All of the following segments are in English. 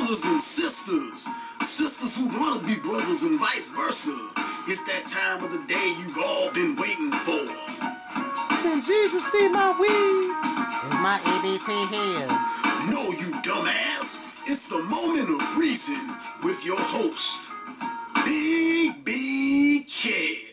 brothers and sisters, sisters who want to be brothers and vice versa. It's that time of the day you've all been waiting for. Can Jesus see my weed? Is my EBT here? No, you dumbass. It's the Moment of Reason with your host, Big B Kale.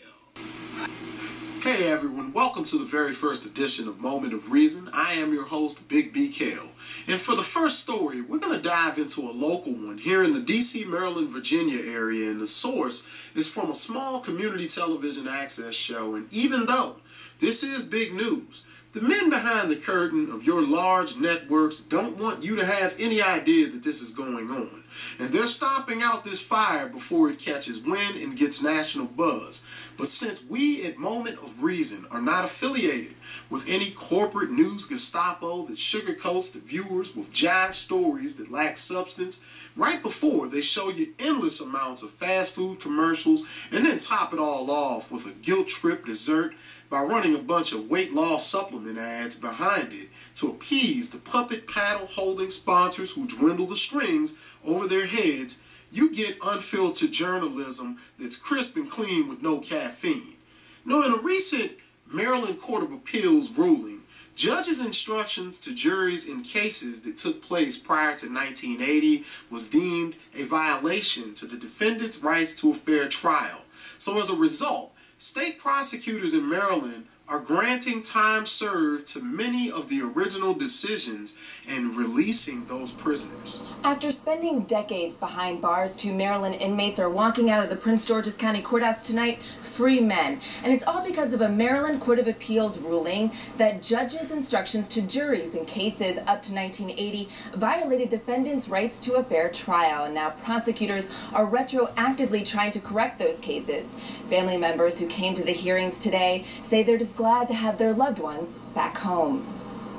Hey everyone, welcome to the very first edition of Moment of Reason. I am your host, Big B Kale. And for the first story, we're going to dive into a local one here in the DC, Maryland, Virginia area. And the source is from a small community television access show. And even though this is big news, the men behind the curtain of your large networks don't want you to have any idea that this is going on. And they're stomping out this fire before it catches wind and gets national buzz. But since we at Moment of Reason are not affiliated with any corporate news Gestapo that sugarcoats the viewers with jive stories that lack substance, right before they show you endless amounts of fast food commercials and then top it all off with a guilt trip dessert by running a bunch of weight loss supplement ads behind it to appease the puppet paddle holding sponsors who dwindle the strings over their heads, you get unfiltered journalism that's crisp and clean with no caffeine. Now, in a recent Maryland Court of Appeals ruling, judges' instructions to juries in cases that took place prior to 1980 was deemed a violation to the defendant's rights to a fair trial. So as a result, state prosecutors in Maryland are granting time served to many of the original decisions and releasing those prisoners. After spending decades behind bars, 2 Maryland inmates are walking out of the Prince George's County Courthouse tonight free men. And it's all because of a Maryland Court of Appeals ruling that judges' instructions to juries in cases up to 1980 violated defendants' rights to a fair trial. And now prosecutors are retroactively trying to correct those cases. Family members who came to the hearings today say they're just glad to have their loved ones back home.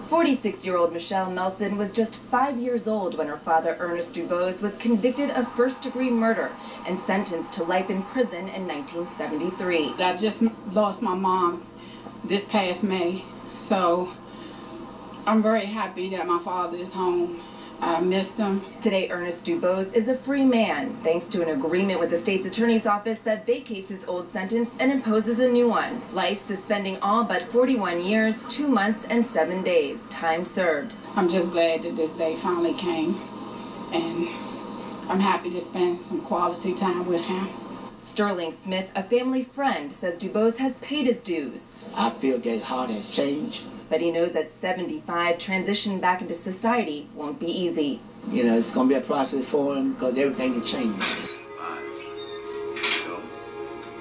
46-year-old Michelle Melson was just 5 years old when her father, Ernest Dubose, was convicted of first-degree murder and sentenced to life in prison in 1973. I just lost my mom this past May, so I'm very happy that my father is home. I missed him. Today, Ernest Dubose is a free man, thanks to an agreement with the state's attorney's office that vacates his old sentence and imposes a new one. Life suspending all but 41 years, 2 months, and 7 days. Time served. I'm just glad that this day finally came, and I'm happy to spend some quality time with him. Sterling Smith, a family friend, says Dubose has paid his dues. I feel that his heart has changed. But he knows at 75, transition back into society won't be easy. You know, it's going to be a process for him because everything can change. So,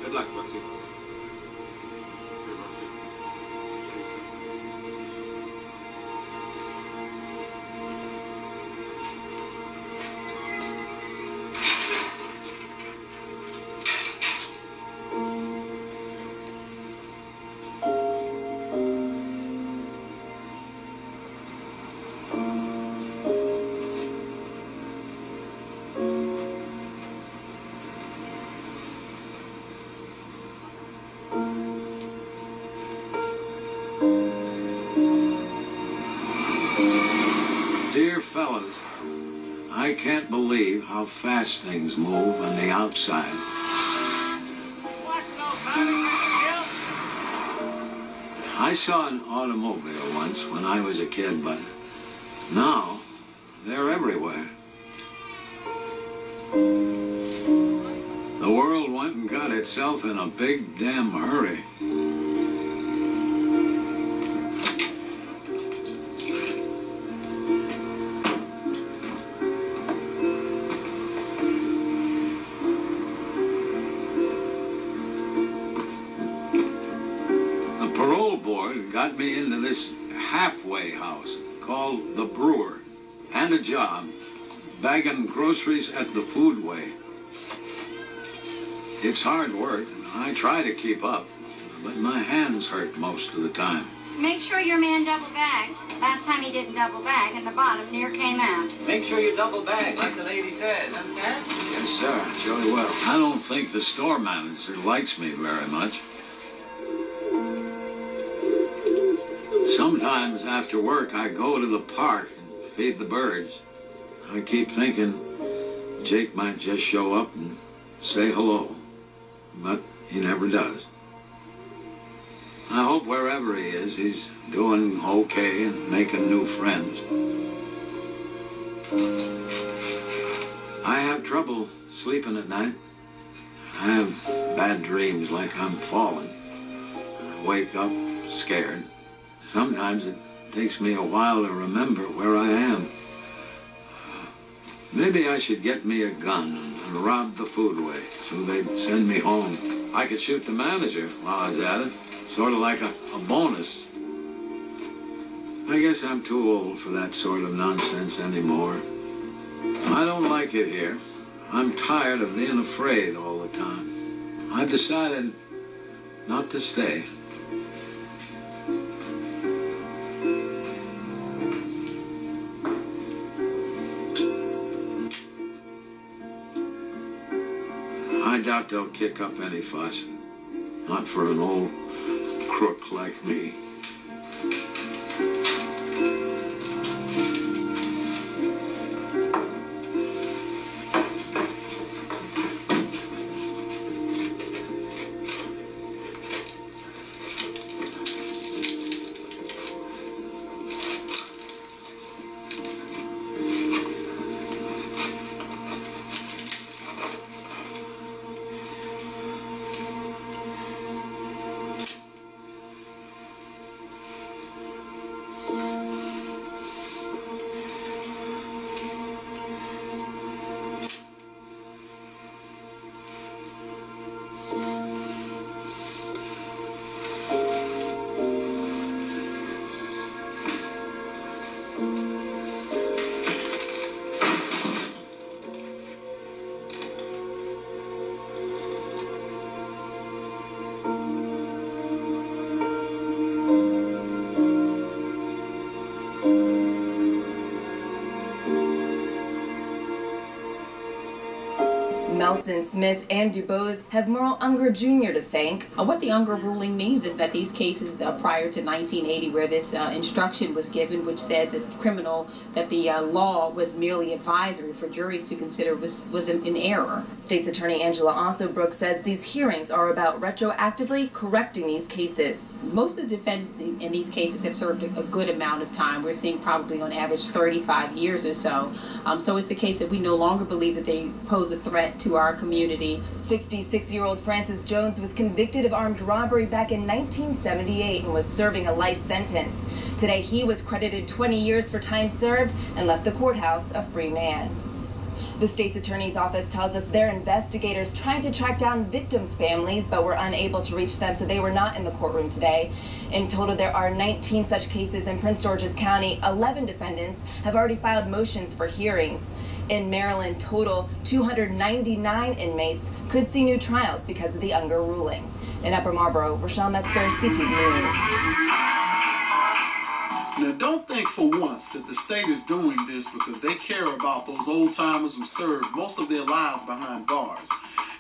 good luck, Roxy. Dear fellas, I can't believe how fast things move on the outside. I saw an automobile once when I was a kid, but now they're everywhere. The world went and got itself in a big damn hurry. Parole board got me into this halfway house called the Brewer and a job bagging groceries at the foodway. It's hard work, and I try to keep up, but my hands hurt most of the time. Make sure your man double bags. Last time he didn't double bag and the bottom near came out. Make sure you double bag, like the lady says, understand? Yes, sir, jolly well. I don't think the store manager likes me very much. Sometimes after work, I go to the park and feed the birds. I keep thinking, Jake might just show up and say hello, but he never does. I hope wherever he is, he's doing okay and making new friends. I have trouble sleeping at night. I have bad dreams like I'm falling. I wake up scared. Sometimes it takes me a while to remember where I am. Maybe I should get me a gun and rob the foodway so they'd send me home. I could shoot the manager while I was at it, sort of like a bonus. I guess I'm too old for that sort of nonsense anymore. I don't like it here. I'm tired of being afraid all the time. I've decided not to stay. I doubt they'll kick up any fuss. Not for an old crook like me. Nelson, Smith, and DuBose have Merle Unger Jr. to thank. What the Unger ruling means is that these cases prior to 1980, where this instruction was given, which said that the law was merely advisory for juries to consider, was in error. State's Attorney Angela Ossobrook says these hearings are about retroactively correcting these cases. Most of the defendants in these cases have served a good amount of time. We're seeing probably on average 35 years or so. So it's the case that we no longer believe that they pose a threat to our community. 66-year-old Francis Jones was convicted of armed robbery back in 1978 and was serving a life sentence. Today he was credited 20 years for time served and left the courthouse a free man. The state's attorney's office tells us their investigators tried to track down victims' families but were unable to reach them, so they were not in the courtroom today. In total, there are 19 such cases in Prince George's County. 11 defendants have already filed motions for hearings. In Maryland, total 299 inmates could see new trials because of the Unger ruling. In Upper Marlboro, Rochelle Metzger, CTV News. Now, don't think for once that the state is doing this because they care about those old-timers who served most of their lives behind bars.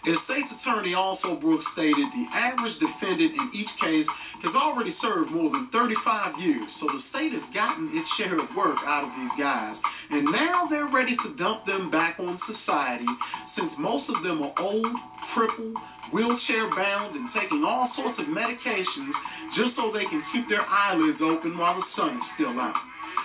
As state's attorney Ossobrook stated, the average defendant in each case has already served more than 35 years, so the state has gotten its share of work out of these guys, and now they're ready to dump them back on society since most of them are old, crippled, wheelchair-bound, and taking all sorts of medications just so they can keep their eyelids open while the sun is still out.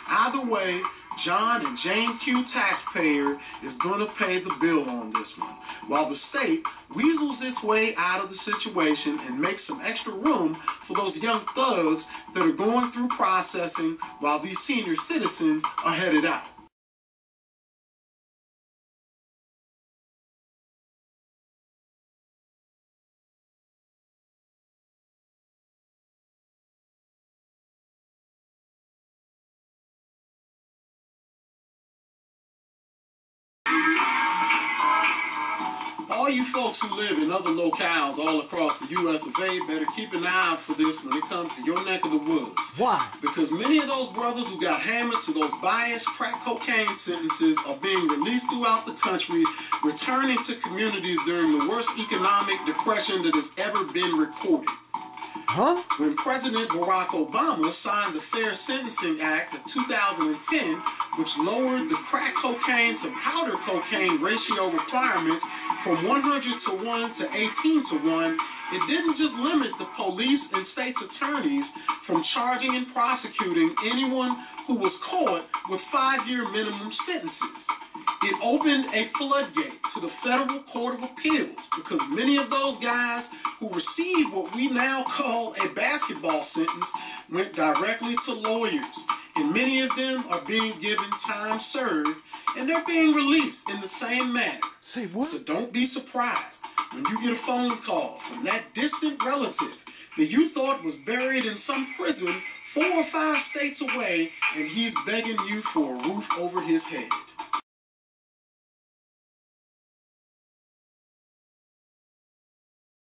Either way, John and Jane Q taxpayer is going to pay the bill on this one, while the state weasels its way out of the situation and makes some extra room for those young thugs that are going through processing while these senior citizens are headed out. All you folks who live in other locales all across the U.S. of A. better keep an eye out for this when it comes to your neck of the woods. Why? Because many of those brothers who got hammered to those biased crack cocaine sentences are being released throughout the country, returning to communities during the worst economic depression that has ever been recorded. When President Barack Obama signed the Fair Sentencing Act of 2010, which lowered the crack cocaine to powder cocaine ratio requirements from 100 to 1 to 18 to 1, it didn't just limit the police and state's attorneys from charging and prosecuting anyone who was caught with 5-year minimum sentences. It opened a floodgate to the Federal Court of Appeals because many of those guys who received what we now call a basketball sentence went directly to lawyers, and many of them are being given time served, and they're being released in the same manner. Say what? So don't be surprised when you get a phone call from that distant relative that you thought was buried in some prison 4 or 5 states away, and he's begging you for a roof over his head.